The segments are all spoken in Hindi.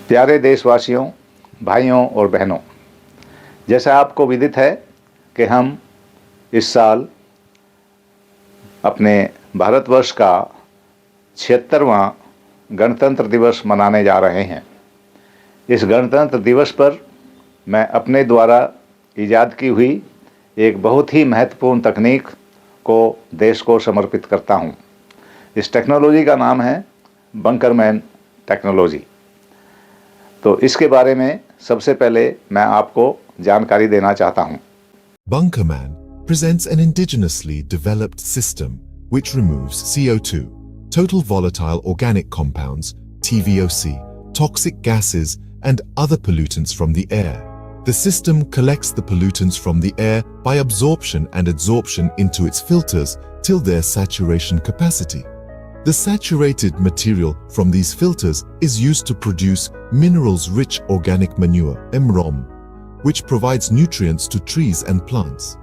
प्यारे देशवासियों, भाइयों और बहनों, जैसा आपको विदित है कि हम इस साल अपने भारतवर्ष का 76वां गणतंत्र दिवस मनाने जा रहे हैं। इस गणतंत्र दिवस पर मैं अपने द्वारा ईजाद की हुई एक बहुत ही महत्वपूर्ण तकनीक को देश को समर्पित करता हूं। इस टेक्नोलॉजी का नाम है बंकरमैन टेक्नोलॉजी। तो इसके बारे में सबसे पहले मैं आपको जानकारी देना चाहता हूं। Bunkerman presents an indigenously developed system which removes CO2, total volatile organic compounds, TVOC, toxic gases and other pollutants from the air. The system collects the pollutants from the air by absorption and adsorption into its filters till their saturation capacity. The saturated material from these filters is used to produce minerals-rich organic manure, MROM, which provides nutrients to trees and plants.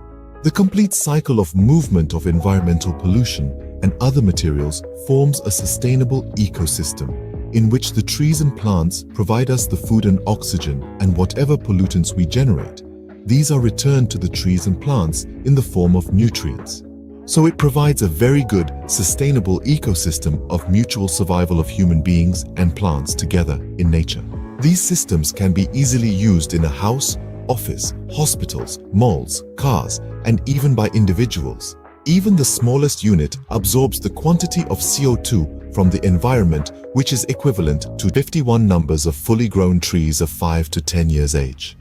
The complete cycle of movement of environmental pollution and other materials forms a sustainable ecosystem in which the trees and plants provide us the food and oxygen, and whatever pollutants we generate, these are returned to the trees and plants in the form of nutrients. So it provides a very good, sustainable ecosystem of mutual survival of human beings and plants together in nature. These systems can be easily used in a house, office, hospitals, malls, cars, and even by individuals. Even the smallest unit absorbs the quantity of CO2 from the environment, which is equivalent to 51 numbers of fully grown trees of 5 to 10 years age.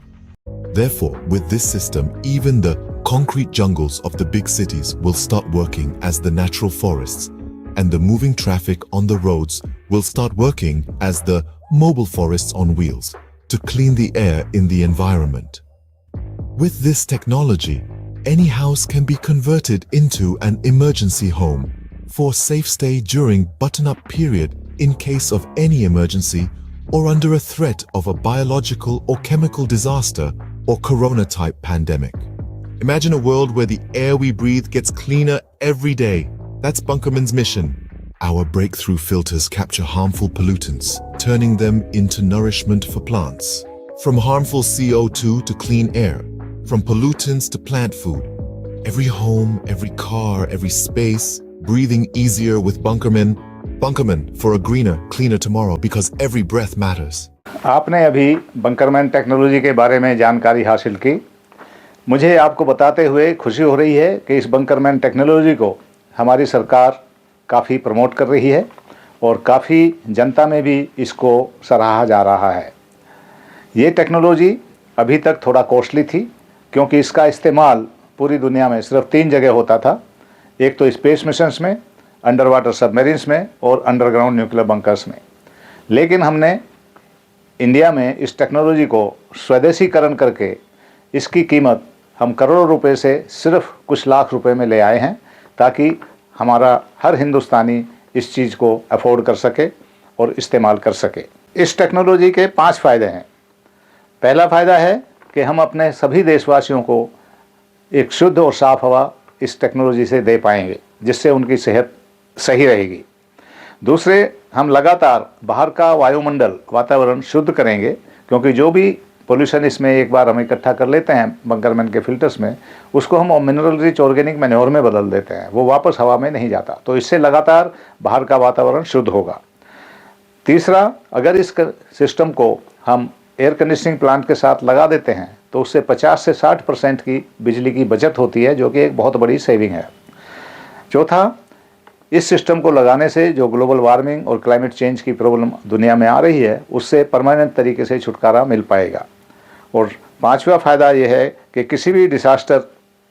Therefore, with this system, even the concrete jungles of the big cities will start working as the natural forests, and the moving traffic on the roads will start working as the mobile forests on wheels to clean the air in the environment. With this technology, any house can be converted into an emergency home for safe stay during button-up period in case of any emergency or under a threat of a biological or chemical disaster or corona-type pandemic. Imagine a world where the air we breathe gets cleaner every day. That's Bunkerman's mission. Our breakthrough filters capture harmful pollutants, turning them into nourishment for plants. From harmful CO2 to clean air, from pollutants to plant food. Every home, every car, every space, breathing easier with Bunkerman. Bunkerman for a greener, cleaner tomorrow, because every breath matters. आपने अभी बंकरमैन टेक्नोलॉजी के बारे में जानकारी हासिल की। मुझे आपको बताते हुए खुशी हो रही है कि इस बंकरमैन टेक्नोलॉजी को हमारी सरकार काफ़ी प्रमोट कर रही है और काफ़ी जनता में भी इसको सराहा जा रहा है। ये टेक्नोलॉजी अभी तक थोड़ा कॉस्टली थी, क्योंकि इसका इस्तेमाल पूरी दुनिया में सिर्फ 3 जगह होता था। एक तो स्पेस मिशंस में, अंडर वाटर सबमरीन्स में और अंडरग्राउंड न्यूक्लियर बंकर्स में। लेकिन हमने इंडिया में इस टेक्नोलॉजी को स्वदेशीकरण करके इसकी कीमत हम करोड़ों रुपए से सिर्फ कुछ लाख रुपए में ले आए हैं, ताकि हमारा हर हिंदुस्तानी इस चीज़ को अफोर्ड कर सके और इस्तेमाल कर सके। इस टेक्नोलॉजी के 5 फ़ायदे हैं। पहला फ़ायदा है कि हम अपने सभी देशवासियों को एक शुद्ध और साफ़ हवा इस टेक्नोलॉजी से दे पाएंगे, जिससे उनकी सेहत सही रहेगी। दूसरे, हम लगातार बाहर का वायुमंडल, वातावरण शुद्ध करेंगे, क्योंकि जो भी पोल्यूशन इसमें एक बार हम इकट्ठा कर लेते हैं बंकरमैन के फिल्टर्स में, उसको हम मिनरल रिच ऑर्गेनिक मैन्योर में बदल देते हैं, वो वापस हवा में नहीं जाता। तो इससे लगातार बाहर का वातावरण शुद्ध होगा। तीसरा, अगर इस सिस्टम को हम एयर कंडीशनिंग प्लांट के साथ लगा देते हैं तो उससे 50 से 60% की बिजली की बचत होती है, जो कि एक बहुत बड़ी सेविंग है। चौथा, इस सिस्टम को लगाने से जो ग्लोबल वार्मिंग और क्लाइमेट चेंज की प्रॉब्लम दुनिया में आ रही है, उससे परमानेंट तरीके से छुटकारा मिल पाएगा। और 5वां फ़ायदा यह है कि किसी भी डिसास्टर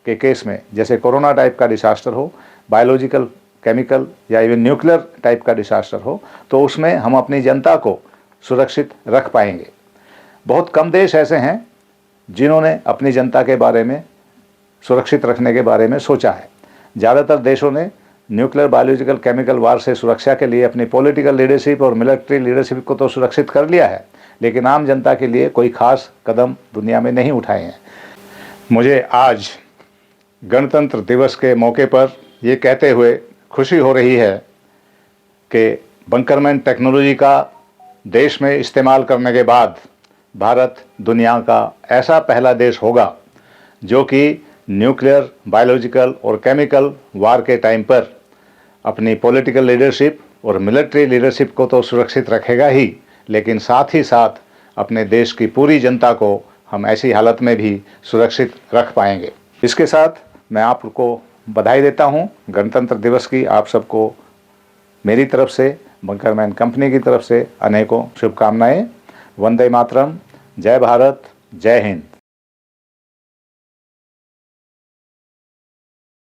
के केस में, जैसे कोरोना टाइप का डिसास्टर हो, बायोलॉजिकल, केमिकल या इवन न्यूक्लियर टाइप का डिसास्टर हो, तो उसमें हम अपनी जनता को सुरक्षित रख पाएंगे। बहुत कम देश ऐसे हैं जिन्होंने अपनी जनता के बारे में, सुरक्षित रखने के बारे में सोचा है। ज़्यादातर देशों ने न्यूक्लियर, बायोलॉजिकल, केमिकल वार से सुरक्षा के लिए अपनी पॉलिटिकल लीडरशिप और मिलिट्री लीडरशिप को तो सुरक्षित कर लिया है, लेकिन आम जनता के लिए कोई खास कदम दुनिया में नहीं उठाए हैं। मुझे आज गणतंत्र दिवस के मौके पर ये कहते हुए खुशी हो रही है कि बंकरमैन टेक्नोलॉजी का देश में इस्तेमाल करने के बाद भारत दुनिया का ऐसा पहला देश होगा जो कि न्यूक्लियर, बायोलॉजिकल और केमिकल वार के टाइम पर अपनी पॉलिटिकल लीडरशिप और मिलिट्री लीडरशिप को तो सुरक्षित रखेगा ही, लेकिन साथ ही साथ अपने देश की पूरी जनता को हम ऐसी हालत में भी सुरक्षित रख पाएंगे। इसके साथ मैं आपको बधाई देता हूं गणतंत्र दिवस की। आप सबको मेरी तरफ से, बंकरमैन कंपनी की तरफ से अनेकों शुभकामनाएं। वंदे मातरम। जय भारत, जय हिंद।